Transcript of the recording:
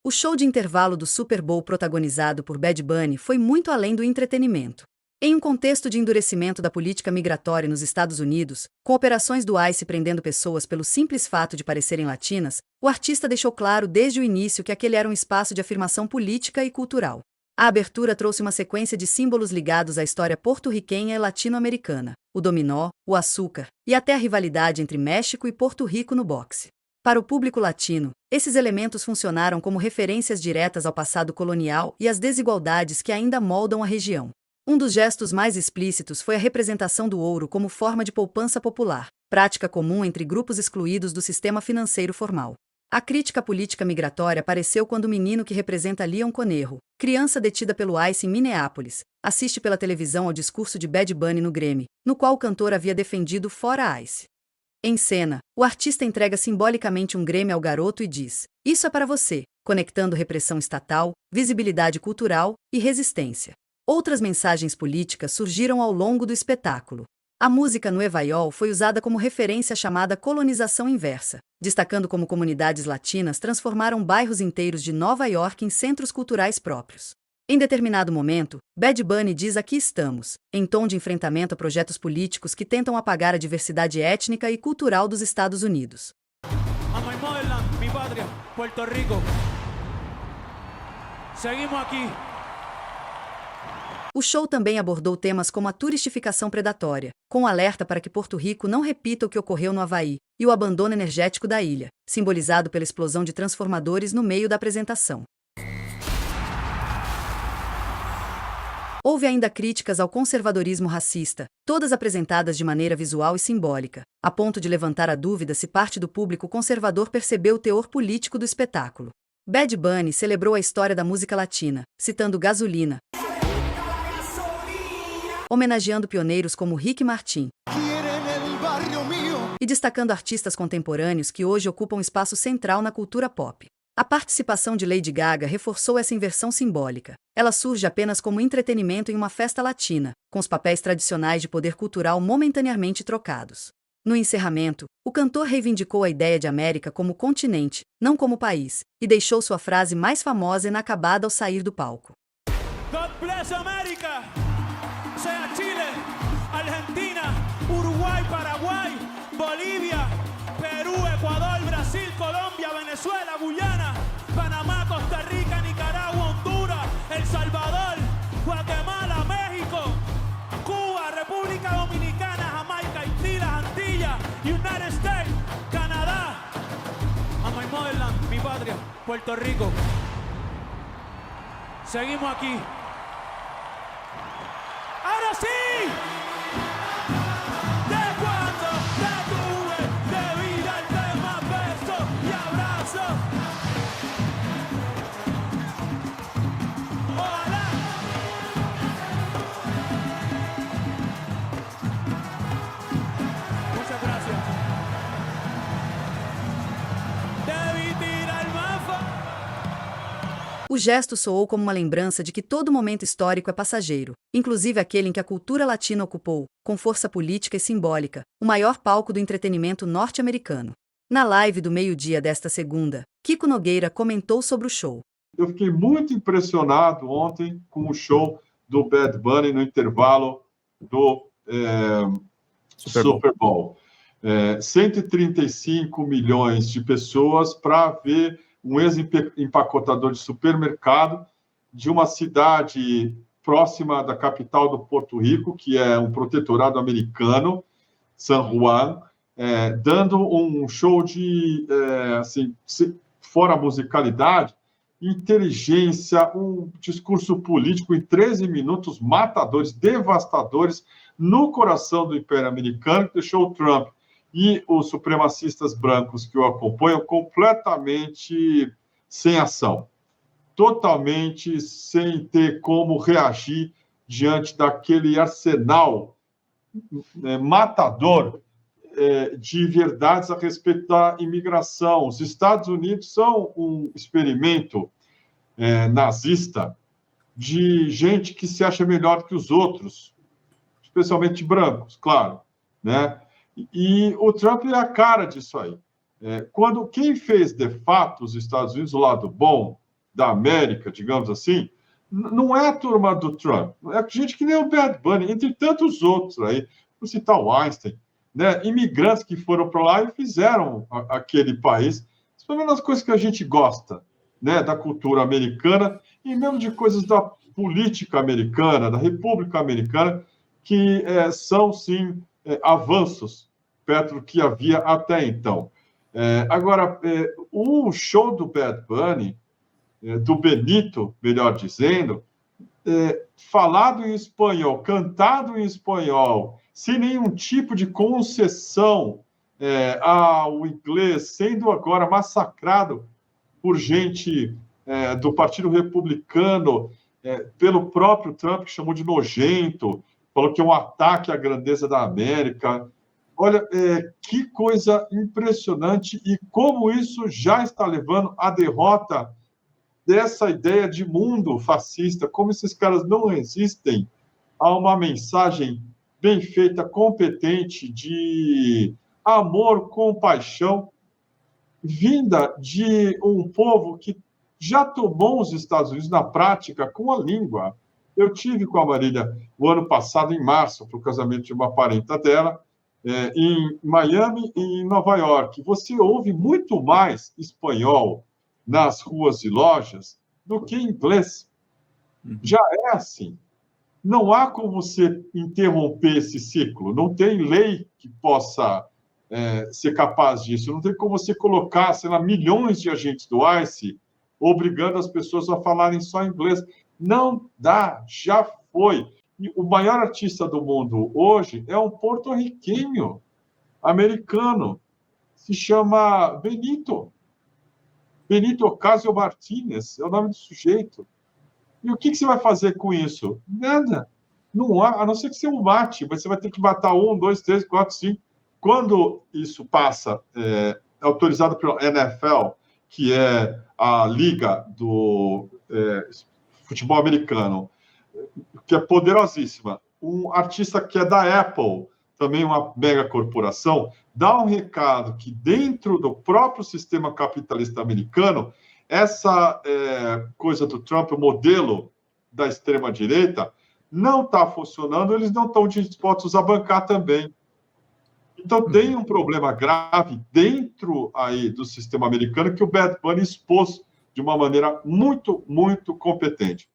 O show de intervalo do Super Bowl protagonizado por Bad Bunny foi muito além do entretenimento. Em um contexto de endurecimento da política migratória nos Estados Unidos, com operações do ICE prendendo pessoas pelo simples fato de parecerem latinas, o artista deixou claro desde o início que aquele era um espaço de afirmação política e cultural. A abertura trouxe uma sequência de símbolos ligados à história porto-riquenha e latino-americana, o dominó, o açúcar, e até a rivalidade entre México e Porto Rico no boxe. Para o público latino, esses elementos funcionaram como referências diretas ao passado colonial e às desigualdades que ainda moldam a região. Um dos gestos mais explícitos foi a representação do ouro como forma de poupança popular, prática comum entre grupos excluídos do sistema financeiro formal. A crítica política migratória apareceu quando o menino que representa Leon Conejo, criança detida pelo ICE em Minneapolis, assiste pela televisão ao discurso de Bad Bunny no Grammy, no qual o cantor havia defendido fora ICE. Em cena, o artista entrega simbolicamente um Grammy ao garoto e diz: "Isso é para você", conectando repressão estatal, visibilidade cultural e resistência. Outras mensagens políticas surgiram ao longo do espetáculo. A música Nueva York foi usada como referência à chamada colonização inversa, destacando como comunidades latinas transformaram bairros inteiros de Nova York em centros culturais próprios. Em determinado momento, Bad Bunny diz "aqui estamos", em tom de enfrentamento a projetos políticos que tentam apagar a diversidade étnica e cultural dos Estados Unidos. A my motherland, mi patria, Puerto Rico. Seguimos aqui. O show também abordou temas como a turistificação predatória, com alerta para que Porto Rico não repita o que ocorreu no Havaí, e o abandono energético da ilha, simbolizado pela explosão de transformadores no meio da apresentação. Houve ainda críticas ao conservadorismo racista, todas apresentadas de maneira visual e simbólica, a ponto de levantar a dúvida se parte do público conservador percebeu o teor político do espetáculo. Bad Bunny celebrou a história da música latina, citando Gasolina, homenageando pioneiros como Ricky Martin e destacando artistas contemporâneos que hoje ocupam espaço central na cultura pop. A participação de Lady Gaga reforçou essa inversão simbólica. Ela surge apenas como entretenimento em uma festa latina, com os papéis tradicionais de poder cultural momentaneamente trocados. No encerramento, o cantor reivindicou a ideia de América como continente, não como país, e deixou sua frase mais famosa e inacabada ao sair do palco. God bless America! Sea Chile, Argentina, Uruguay, Paraguay, Bolivia, Perú, Ecuador, Brasil, Colombia, Venezuela, Guyana, Panamá, Costa Rica, Nicaragua, Honduras, El Salvador, Guatemala, México, Cuba, República Dominicana, Jamaica, Haití, las Antillas, United States, Canadá. A my motherland, mi patria, Puerto Rico. Seguimos aquí. ¡Ahora sí! De cuando te tuve, debí darte más besos y abrazos. ¡Ojalá! Muchas gracias. Debí tirar más O gesto soou como uma lembrança de que todo momento histórico é passageiro, inclusive aquele em que a cultura latina ocupou, com força política e simbólica, o maior palco do entretenimento norte-americano. Na live do meio-dia desta segunda, Kiko Nogueira comentou sobre o show. Eu fiquei muito impressionado ontem com o show do Bad Bunny no intervalo do Super Bowl. 135 milhões de pessoas para ver um ex-empacotador de supermercado de uma cidade próxima da capital do Porto Rico, que é um protetorado americano, San Juan, dando um show de, assim, fora a musicalidade, inteligência, um discurso político em 13 minutos, matadores, devastadores, no coração do Império Americano, que deixou o Trump e os supremacistas brancos que o acompanham completamente sem ação, totalmente sem ter como reagir diante daquele arsenal matador de verdades a respeito da imigração. Os Estados Unidos são um experimento nazista de gente que se acha melhor que os outros, especialmente brancos, claro, né? E o Trump é a cara disso aí. Quem fez, de fato, os Estados Unidos, o lado bom, da América, digamos assim, não é a turma do Trump, é gente que nem o Bad Bunny, entre tantos outros aí, vou citar o Einstein, né? Imigrantes que foram para lá e fizeram aquele país, principalmente nas coisas que a gente gosta, né? Da cultura americana e mesmo de coisas da política americana, da República Americana, que são, sim, avanços perto do que havia até então. Agora, o show do Bad Bunny, do Benito, melhor dizendo, falado em espanhol, cantado em espanhol, sem nenhum tipo de concessão ao inglês, sendo agora massacrado por gente do Partido Republicano, pelo próprio Trump, que chamou de nojento, falou que é um ataque à grandeza da América. Olha, que coisa impressionante e como isso já está levando à derrota dessa ideia de mundo fascista, como esses caras não resistem a uma mensagem bem feita, competente, de amor, compaixão, vinda de um povo que já tomou os Estados Unidos na prática com a língua. Eu tive com a Marília o ano passado, em março, para o casamento de uma parenta dela, em Miami e em Nova York. Você ouve muito mais espanhol nas ruas e lojas do que inglês. Já é assim. Não há como você interromper esse ciclo. Não tem lei que possa ser capaz disso. Não tem como você colocar, sei lá, milhões de agentes do ICE obrigando as pessoas a falarem só inglês. Não dá, já foi. E o maior artista do mundo hoje é um porto-riquenho americano. Se chama Benito. Benito Ocasio Martínez é o nome do sujeito. E o que você vai fazer com isso? Nada. Não há, a não ser que você o mate, mas você vai ter que matar 1, 2, 3, 4, 5. Quando isso passa, autorizado pela NFL, que é a liga do futebol americano, que é poderosíssima, um artista que é da Apple, também uma mega corporação, dá um recado que dentro do próprio sistema capitalista americano, essa coisa do Trump, o modelo da extrema-direita, não está funcionando, eles não estão dispostos a bancar também. Então, tem um problema grave dentro aí do sistema americano que o Bad Bunny expôs de uma maneira muito, muito competente.